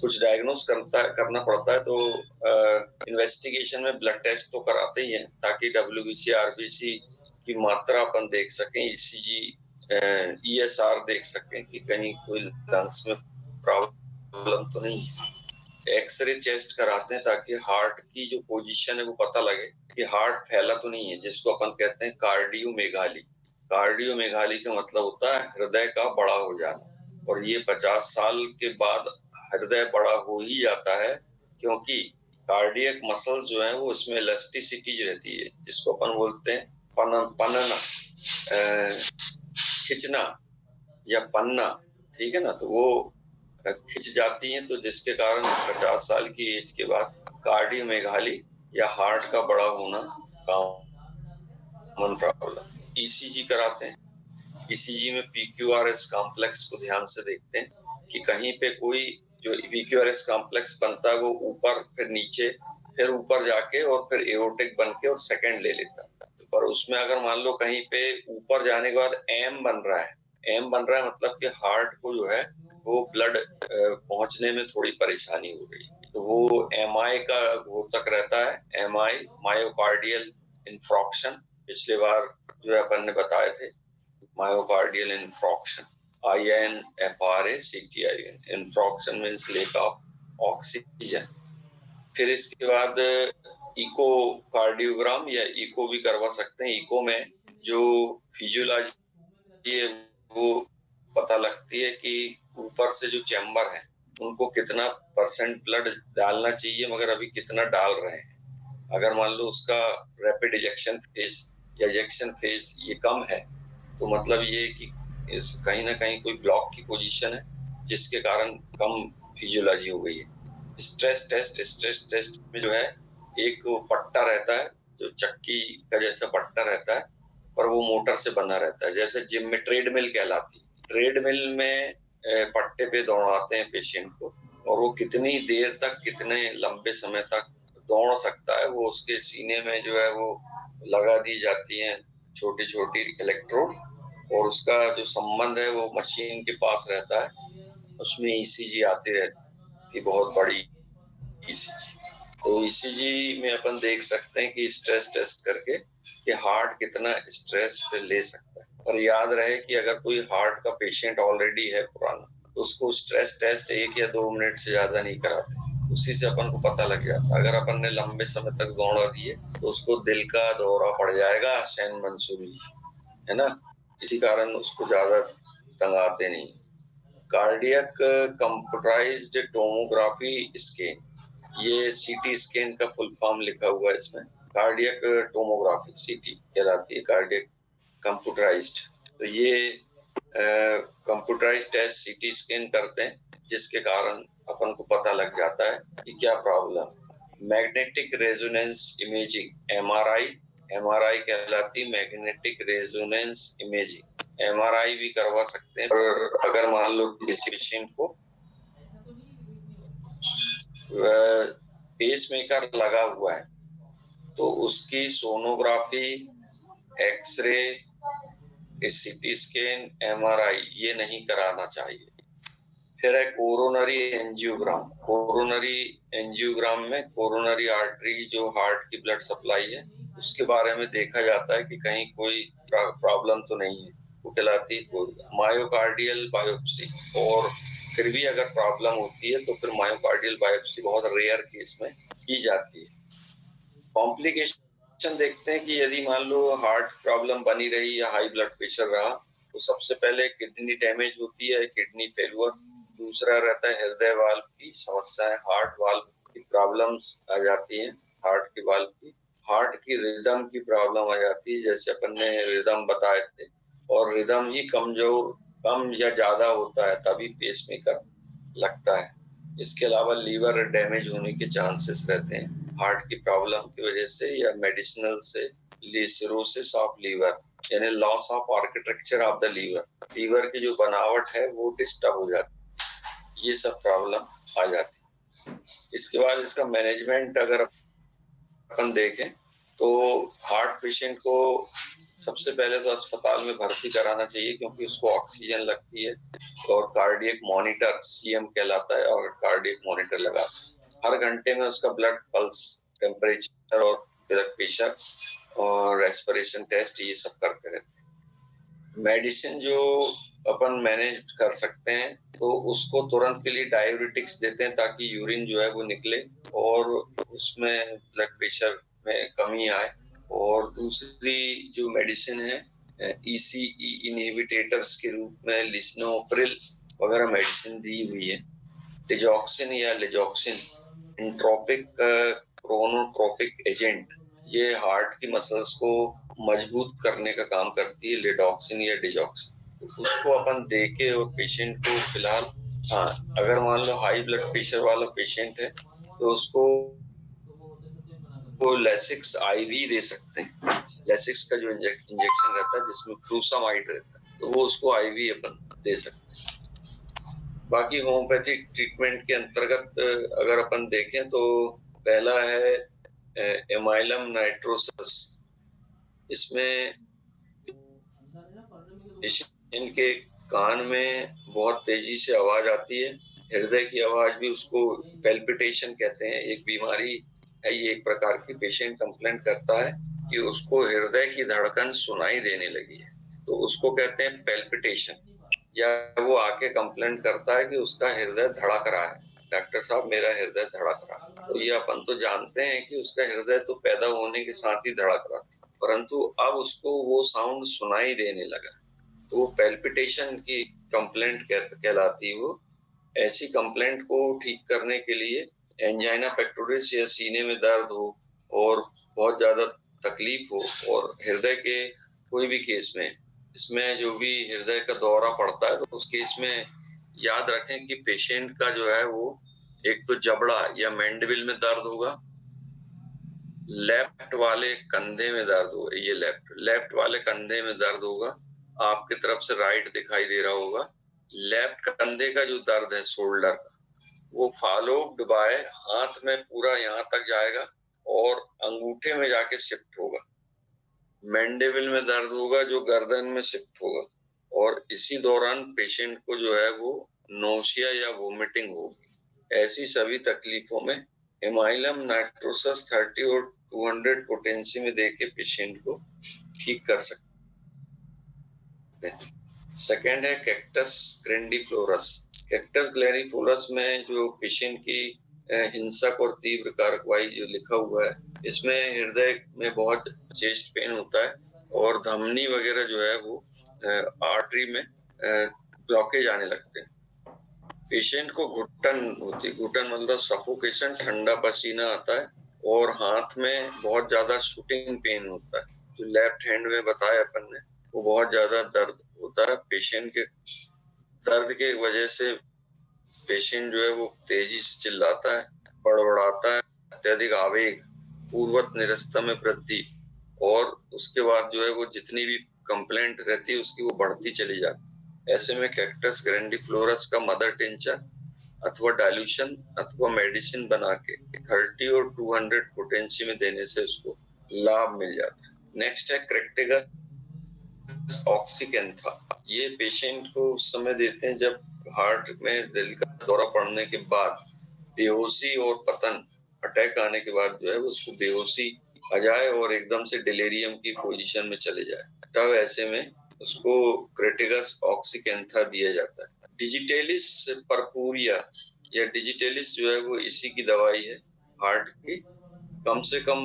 कुछ डायग्नोस करना पड़ता है तो इन्वेस्टिगेशन में ब्लड टेस्ट तो कराते ही हैं, ताकि WBC RBC की मात्रा अपन देख सकें, ECG ESR देख सकें कि कहीं कोई लंग्स में प्रॉब्लम तो नहीं है। एक्सरे चेस्ट कराते हैं ताकि हार्ट की जो पोजीशन है वो पता लगे कि हार्ट फैला तो नहीं है, जिसको अपन कहते हैं कार्डियोमेगाली। कार्डियोमेगाली का मतलब होता है हृदय का बड़ा हो जाना, और ये 50 साल के बाद हृदय बड़ा हो ही जाता है, क्योंकि कार्डियक मसल्स जो है वो उसमें इलास्टिसिटी रहती है, जिसको अपन बोलते हैं पनना, खिंचना या पन्ना, ठीक है ना। तो वो खिंच जाती हैं, तो जिसके कारण 50 साल की एज के बाद कार्डियोमेगाली या हार्ट का बड़ा होना कॉमन प्रॉब्लम। ईसीजी कराते हैं, ईसीजी में पीक्यूआरएस कॉम्प्लेक्स को ध्यान से देखते हैं कि कहीं पे कोई जो पीक्यूआरएस कॉम्प्लेक्स बनता है वो ऊपर फिर नीचे फिर ऊपर जाके और फिर एओर्टिक बन के और सेकंड ले लेता है। तो पर उसमें अगर मान लो कहीं पे ऊपर जाने के बाद एम बन रहा है, एम बन रहा है मतलब कि हार्ट को जो है वो ब्लड पहुंचने में थोड़ी परेशानी हो रही है, तो वो एमआई का घोतक रहता है, एमआई मायोकार्डियल इंफ्रॉक्शन। पिछले बार जो है अपन ने बताए थे myocardial infraction, INFRACTION, infraction means lack of oxygen. फिर इसके बाद इको कार्डियोग्राम या इको भी करवा सकते हैं। इको में जो फिजियोलॉजी है वो पता लगती है कि ऊपर से जो चैम्बर है उनको कितना % ब्लड डालना चाहिए, मगर अभी कितना डाल रहे हैं। अगर मान लो उसका रैपिड इजेक्शन फेज या इजेक्शन फेज ये कम है, तो मतलब ये कि इस कहीं ना कहीं कोई ब्लॉक की पोजीशन है, जिसके कारण कम फिजियोलॉजी हो गई है। स्ट्रेस टेस्ट में जो है एक पट्टा रहता है जो चक्की का जैसा पट्टा रहता है, पर वो मोटर से बंधा रहता है, जैसे जिम में ट्रेडमिल कहलाती है। ट्रेडमिल में पट्टे पे दौड़ाते हैं पेशेंट को, और वो कितनी देर तक कितने लंबे समय तक दौड़ सकता है वो उसके सीने में जो है वो लगा दी जाती है छोटी छोटी इलेक्ट्रोड, और उसका जो संबंध है वो मशीन के पास रहता है। उसमें ईसीजी आती रहती, बहुत बड़ी ईसीजी। तो ईसीजी में अपन देख सकते हैं कि स्ट्रेस टेस्ट करके कि हार्ट कितना स्ट्रेस पे ले सकता है। और याद रहे कि अगर कोई हार्ट का पेशेंट ऑलरेडी है पुराना, तो उसको स्ट्रेस टेस्ट 1 या 2 मिनट से ज्यादा नहीं कराते, उसी से अपन को पता लग जाता है। अगर अपन ने लंबे समय तक दौड़ा दिए तो उसको दिल का दौरा पड़ जाएगा, शैन मंसूरी, है ना। इसी कारण उसको ज्यादा तंगाते नहीं। कार्डियक कंप्यूटराइज्ड टोमोग्राफी स्कैन, ये सीटी स्कैन का फुल फॉर्म लिखा हुआ है इसमें। कार्डियक टोमोग्राफी सीटी कहलाती है, कार्डियक कंप्यूटराइज्ड। तो ये कंप्यूटराइज्ड टेस्ट सीटी स्कैन करते हैं, जिसके कारण अपन को पता लग जाता है कि क्या problem. Magnetic resonance imaging, MRI कहलाती मैग्नेटिक रेजोनेंस इमेजिंग, एमआरआई भी करवा सकते हैं। और अगर मान लो किसी पेशेंट को पेसमेकर लगा हुआ है तो उसकी sonography, x-ray, CT scan, MRI ये नहीं कराना चाहिए। फिर है कोरोनरी एंजियोग्राम। कोरोनरी एंजियोग्राम में कोरोनरी आर्टरी जो हार्ट की ब्लड सप्लाई है उसके बारे में देखा जाता है कि कहीं कोई प्रॉब्लम तो नहीं है, वो कहलाती है मायोकार्डियल बायोप्सी। और फिर भी अगर प्रॉब्लम होती है तो फिर मायोकार्डियल बायोप्सी बहुत रेयर केस में की जाती है। कॉम्प्लिकेशन देखते हैं कि यदि मान लो हार्ट प्रॉब्लम बनी रही या हाई ब्लड प्रेशर रहा, तो सबसे पहले किडनी डैमेज होती है, किडनी फेलुअर। दूसरा रहता है हृदय वाल्व की समस्याएं, हार्ट वाल्व की प्रॉब्लम्स आ जाती हैं, हार्ट की वाल्व की। हार्ट की रिदम की प्रॉब्लम आ जाती है, जैसे अपन ने रिदम बताए थे, और रिदम ही कमजोर कम या ज्यादा होता है तभी पेसमेकर लगता है। इसके अलावा लीवर डैमेज होने के चांसेस रहते हैं हार्ट की प्रॉब्लम की वजह से, या मेडिसिनल से सिरोसिस ऑफ लीवर, यानी loss of architecture of the liver, liver की जो बनावट है वो डिस्टर्ब हो जाती है, ये सब प्रॉब्लम आ जाती है। इसके बाद इसका मैनेजमेंट अगर अपन देखें तो हार्ट पेशेंट को सबसे पहले तो अस्पताल में भर्ती कराना चाहिए, क्योंकि उसको ऑक्सीजन लगती है, और कार्डियक मॉनिटर सीएम कहलाता है, और कार्डियक मॉनिटर लगाते हैं। हर घंटे में उसका ब्लड पल्स, टेम्परेचर और ब्लड प्रेशर और रेस्पिरेशन टेस्ट ये सब करते रहते हैं। मेडिसिन जो अपन मैनेज कर सकते हैं, तो उसको तुरंत के लिए डायूरेटिक्स देते हैं ताकि यूरिन जो है वो निकले और उसमें ब्लड प्रेशर में कमी आए। और दूसरी जो मेडिसिन है ECE इनहिबिटर्स के रूप में लिस्नोप्रिल वगैरह मेडिसिन दी हुई है। डिजॉक्सिन या लिजॉक्सिन इंट्रोपिक क्रोनोट्रोपिक एजेंट, ये हार्ट की मसल्स को मजबूत करने का काम करती है, लिडॉक्सिन या डिजॉक्सिन। तो उसको अपन दे के और पेशेंट को फिलहाल, हाँ, अगर मान लो हाई ब्लड प्रेशर वाला पेशेंट है तो उसको लेसिक्स IV दे सकते हैं। लेसिक्स का जो इंजेक्शन रहता है जिसमें फ्लूसामाइड रहता है, तो वो उसको IV अपन दे सकते हैं। बाकी होम्योपैथिक ट्रीटमेंट के अंतर्गत अगर अपन देखें तो पहला है एमाइलम नाइट्रोसस। इसमें इनके कान में बहुत तेजी से आवाज आती है, हृदय की आवाज भी, उसको पैल्पिटेशन कहते हैं, एक बीमारी है ये एक प्रकार की। पेशेंट कंप्लेंट करता है कि उसको हृदय की धड़कन सुनाई देने लगी है, तो उसको कहते हैं पैल्पिटेशन। या वो आके कंप्लेंट करता है कि उसका हृदय धड़क रहा है, डॉक्टर साहब मेरा हृदय धड़क रहा है। तो ये अपन तो जानते हैं कि उसका हृदय तो पैदा होने के साथ ही धड़क रहा था, परंतु अब उसको वो साउंड सुनाई देने लगा, तो वो पैल्पिटेशन की कंप्लेंट कहलाती है वो। ऐसी कंप्लेंट को ठीक करने के लिए एंजाइना पेक्टोरिस या सीने में दर्द हो और बहुत ज्यादा तकलीफ हो, और हृदय के कोई भी केस में, इसमें जो भी हृदय का दौरा पड़ता है, तो उस केस में याद रखें कि पेशेंट का जो है वो एक तो जबड़ा या मैंडिबल में दर्द होगा, लेफ्ट वाले कंधे में दर्द होगा, ये लेफ्ट वाले कंधे में दर्द होगा, आपकी तरफ से राइट दिखाई दे रहा होगा। लेफ्ट कंधे का जो दर्द है शोल्डर का, वो फॉलोड बाय हाथ में पूरा यहाँ तक जाएगा और अंगूठे में जाके शिफ्ट होगा। मैंडिबल में दर्द होगा जो गर्दन में शिफ्ट होगा, और इसी दौरान पेशेंट को जो है वो नोशिया या वोमिटिंग होगी। ऐसी सभी तकलीफों में एमाइलम नाइट्रोसस 30 और 200 पोटेंसी में देके पेशेंट को ठीक कर सकते हैं। सेकेंड है कैक्टस ग्रैंडिफ्लोरस। कैक्टस ग्लैंडिफ्लोरस में जो पेशेंट की हिंसक और तीव्र कार्रवाई जो लिखा हुआ है, इसमें हृदय में बहुत चेस्ट पेन होता है और धमनी वगैरह जो है वो आर्टरी में ब्लॉकेज आने लगते हैं। पेशेंट को घुटन होती है, घुटन मतलब सफोकेशन, ठंडा पसीना आता है और हाथ में बहुत ज्यादा शूटिंग पेन होता है। जो लेफ्ट हैंड में बताया अपन ने, वो बहुत ज्यादा दर्द होता है। पेशेंट के दर्द के वजह से पेशेंट जो है वो तेजी से चिल्लाता है, बड़बड़ाता है, अत्यधिक आवेग, पूर्वत निरस्ता में वृद्धि, और उसके बाद जो है वो जितनी भी कंप्लेंट रहती है उसकी वो बढ़ती चली जाती है। ऐसे में कैक्टस ग्रैंडिफ्लोरस का मदर टिंचर अथवा डाइल्यूशन अथवा मेडिसिन बना के 30 और 200 पोटेंसी में देने से उसको लाभ मिल जाता है। नेक्स्ट है क्रेक्टिगस ऑक्सीकेंथा। ये पेशेंट को उस समय देते हैं जब हार्ट में दिल का दौरा पड़ने के बाद बेहोशी और पतन, अटैक आने के बाद जो है उसको बेहोशी आ जाए और एकदम से डिलेरियम की पोजीशन में चले जाए, तब ऐसे में उसको क्रेटिगस ऑक्सीकेंथा दिया जाता है। डिजिटेलिस परपूरिया या डिजिटेलिस जो है वो इसी की दवाई है हार्ट की। कम से कम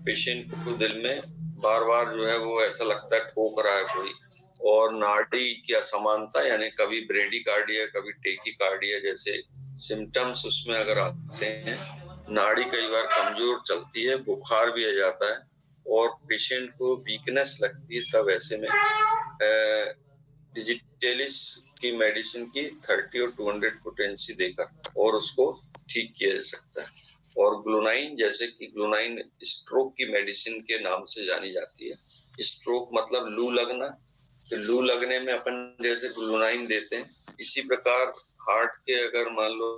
पेशेंट को दिल में बार बार जो है वो ऐसा लगता है ठोक रहा है कोई, और नाड़ी की असमानता, यानी कभी ब्रेडिकार्डिया कभी टेकीकार्डिया जैसे सिम्टम्स उसमें अगर आते हैं, नाड़ी कई बार कमजोर चलती है, बुखार भी आ जाता है और पेशेंट को वीकनेस लगती है, तब ऐसे में डिजिटेलिस की मेडिसिन की 30 और 200 पोटेंसी देकर और उसको ठीक किया जा सकता है। और ग्लूनाइन, जैसे कि ग्लूनाइन स्ट्रोक की मेडिसिन के नाम से जानी जाती है। स्ट्रोक मतलब लू लगना, तो लू लगने में अपन जैसे ग्लूनाइन देते हैं, इसी प्रकार हार्ट के अगर मान लो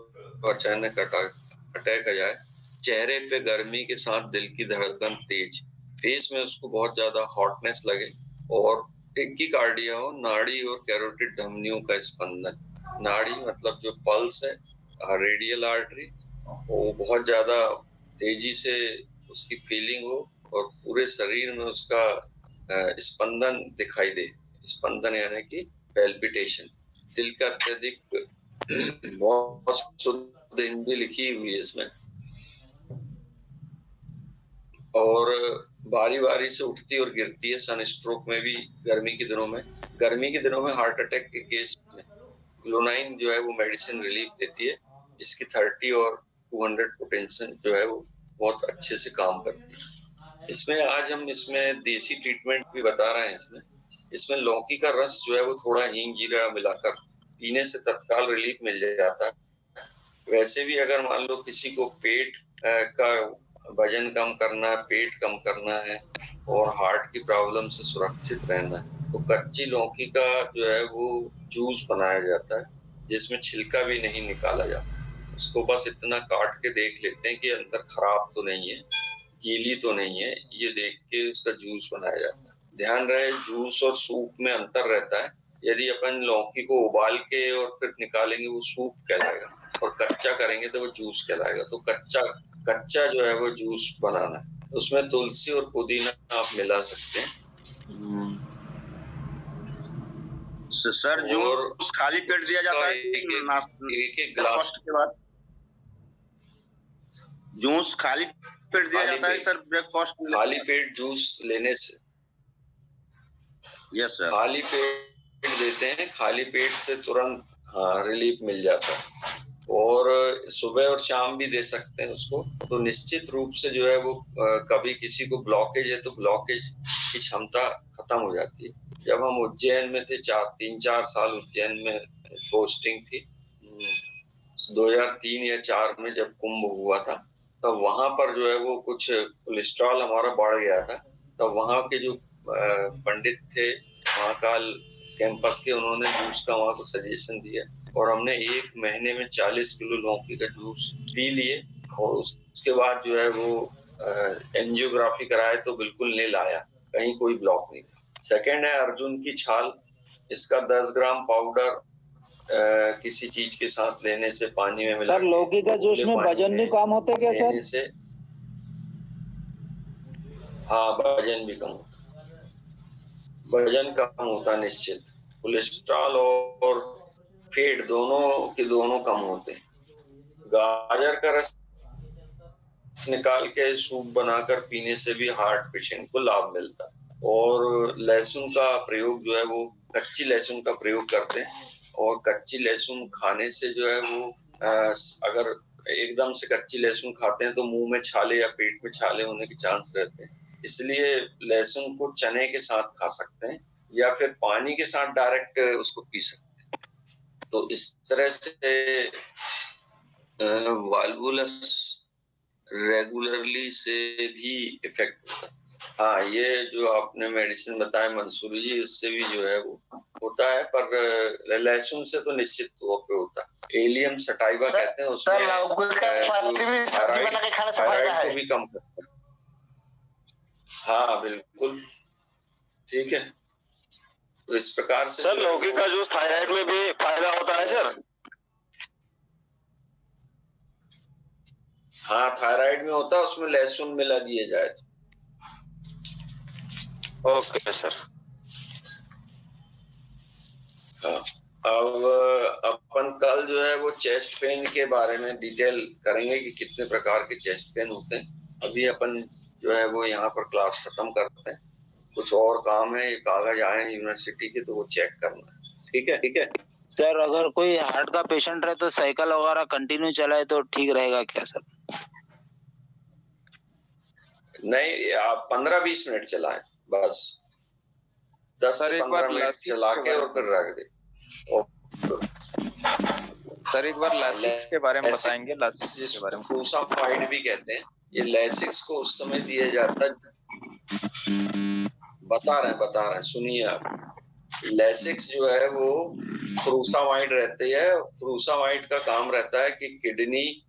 अचानक अटैक आ जाए, चेहरे पे गर्मी के साथ दिल की धड़कन तेज, फेस में उसको बहुत ज्यादा हॉटनेस लगे और टेकीकार्डिया हो, नाड़ी और कैरोटिड धमनियों का स्पंदन, नाड़ी मतलब जो पल्स है, रेडियल आर्टरी, वो बहुत ज्यादा तेजी से उसकी फीलिंग हो और पूरे शरीर में उसका स्पंदन दिखाई दे। स्पंदन यानी कि पैल्पिटेशन, दिल का अत्यधिक, बहुत शुद्ध हिंदी लिखी हुई है इसमें, और बारी बारी से उठती और गिरती है। सनस्ट्रोक में भी गर्मी के दिनों में हार्ट अटैक के केस में क्लोनाइन जो है वो मेडिसिन रिलीफ देती है। इसकी 30 और 200 पोटेंशियल जो है वो बहुत अच्छे से काम करती है। इसमें आज हम इसमें देसी ट्रीटमेंट भी बता रहे हैं। इसमें लौकी का रस जो है वो थोड़ा हींग जीरा मिलाकर पीने से तत्काल रिलीफ मिल जाता है। वैसे भी अगर मान लो किसी को पेट का वजन कम करना है, पेट कम करना है और हार्ट की प्रॉब्लम से सुरक्षित रहना है, तो कच्ची लौकी का जो है वो जूस बनाया जाता है, जिसमें छिलका भी नहीं निकाला जाता। उसको बस इतना काट के देख लेते हैं कि अंदर खराब तो नहीं है, गीली तो नहीं है, ये देख के उसका जूस बनाया जाता है। ध्यान रहे, जूस और सूप में अंतर रहता है। यदि अपन लौकी को उबाल के और फिर निकालेंगे वो सूप कहलाएगा, और कच्चा करेंगे तो वो जूस कहलाएगा। तो कच्चा जो है वो जूस बनाना है। उसमें तुलसी और पुदीना आप मिला सकते हैं। सर जूस खाली पेट दिया जाता है एक गिलास के बाद? जूस खाली पेट दिया जाता है सर ब्रेकफास्ट में? खाली पेट जूस लेने से, यस सर, खाली पेट देते हैं, खाली पेट से तुरंत रिलीफ मिल जाता है। और सुबह और शाम भी दे सकते हैं उसको। तो निश्चित रूप से जो है वो कभी किसी को ब्लॉकेज है तो ब्लॉकेज की क्षमता खत्म हो जाती है। जब हम उज्जैन में थे, 3-4 साल उज्जैन में पोस्टिंग थी, 2003 या 4 में जब कुंभ हुआ था, तब वहां पर जो है वो कुछ कोलेस्ट्रॉल हमारा बढ़ गया था। तब वहां के जो पंडित थे महाकाल कैंपस के, उन्होंने जूस का वहां को सजेशन दिया और हमने 1 महीने में 40 किलो लौकी का जूस पी लिए। और उसके बाद जो है वो एंजियोग्राफी कराए तो बिल्कुल नील आया, कहीं कोई ब्लॉक नहीं था। सेकेंड है अर्जुन की छाल। इसका 10 ग्राम पाउडर किसी चीज के साथ लेने से, पानी में मिला, सर लौकी का जूस में वजन भी कम होते क्या सर? से हाँ, वजन भी कम होता, वजन कम होता निश्चित। कोलेस्ट्रॉल और फैट दोनों कम होते हैं। गाजर का रस निकाल के सूप बनाकर पीने से भी हार्ट पेशेंट को लाभ मिलता है। और लहसुन का प्रयोग जो है वो कच्ची लहसुन का प्रयोग करते हैं, और कच्ची लहसुन खाने से जो है वो अगर एकदम से कच्ची लहसुन खाते हैं तो मुंह में छाले या पेट में छाले होने के चांस रहते हैं। इसलिए लहसुन को चने के साथ खा सकते हैं या फिर पानी के साथ डायरेक्ट उसको पी सकते हैं। तो इस तरह से वाल्वुलस रेगुलरली से भी इफेक्ट होता है। हाँ, ये जो आपने मेडिसिन बताया मंसूरी जी, इससे भी जो है वो होता है, पर लहसुन से तो निश्चित तौर पे होता है। एलियम सटाइवा कहते हैं, उसमें थायराइड को भी कम करता है। हाँ बिल्कुल, ठीक है। तो इस प्रकार से सर लौकी का जूस थायराइड में भी फायदा होता है सर? हाँ, थायराइड में होता है, उसमें लहसुन मिला दिया जाए। Okay sir. हाँ, अब अपन कल जो है वो चेस्ट पेन के बारे में डिटेल करेंगे कि कितने प्रकार के चेस्ट पेन होते हैं। अभी अपन जो है वो यहाँ पर क्लास खत्म करते हैं, कुछ और काम है, ये कागज आए हैं यूनिवर्सिटी के तो वो चेक करना है। ठीक है सर अगर कोई हार्ट का पेशेंट रहे तो साइकिल वगैरह कंटिन्यू चलाए तो ठीक रहेगा क्या सर? नहीं, आप 15-20 मिनट चलाएं बस, 10 से 15 मिनट चला के और फिर रख दे। सर एक बार लासिक्स के बारे में बताएंगे? लासिक्स के बारे में फ्रूसामाइड भी कहते हैं। ये लासिक्स को उस समय दिया जाता है, बता रहे हैं, सुनिए आप। लासिक्स जो है वो फ्रूसामाइड रहती है। फ्रूसामाइड का काम रहता है कि किडनी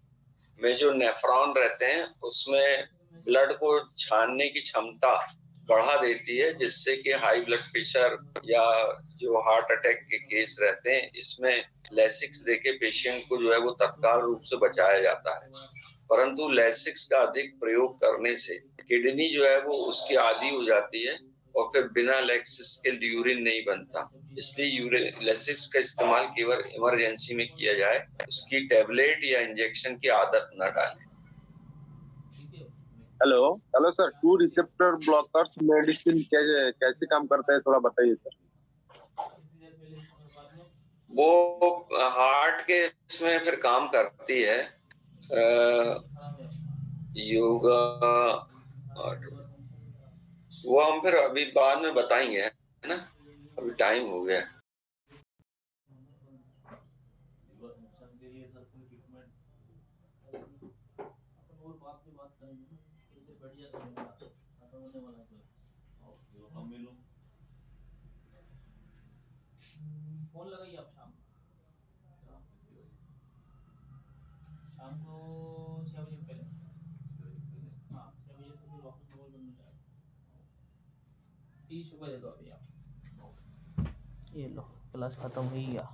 में जो नेफ्रॉन रहते हैं उसमें ब्लड को छानने की क्षमता बढ़ा देती है, जिससे कि हाई ब्लड प्रेशर या जो हार्ट अटैक के केस रहते हैं, इसमें लासिक्स देके पेशेंट को जो है वो तत्काल रूप से बचाया जाता है। परंतु लासिक्स का अधिक प्रयोग करने से किडनी जो है वो उसकी आदी हो जाती है और फिर बिना लैक्सिस के यूरिन नहीं बनता, इसलिए यूरिलेसिस का इस्तेमाल केवल इमरजेंसी में किया जाए। उसकी टैबलेट या इंजेक्शन की आदत न डालें। Hello sir, 2 receptor blockers medicine कैसे कैसे काम करता है, थोड़ा बताइए सर। वो हार्ट के इसमें फिर काम करती है, योगा, वो हम फिर अभी बाद में बताएंगे, है ना, अभी टाइम हो गया। फोन लगाइए आप शाम को 6 बजे पहले। हाँ 6 बजे तो फिर वापस मोबाइल बंद हो जाएगा। 30 रुपये दे दो अभी आप। ये लो, क्लास खत्म हो गया।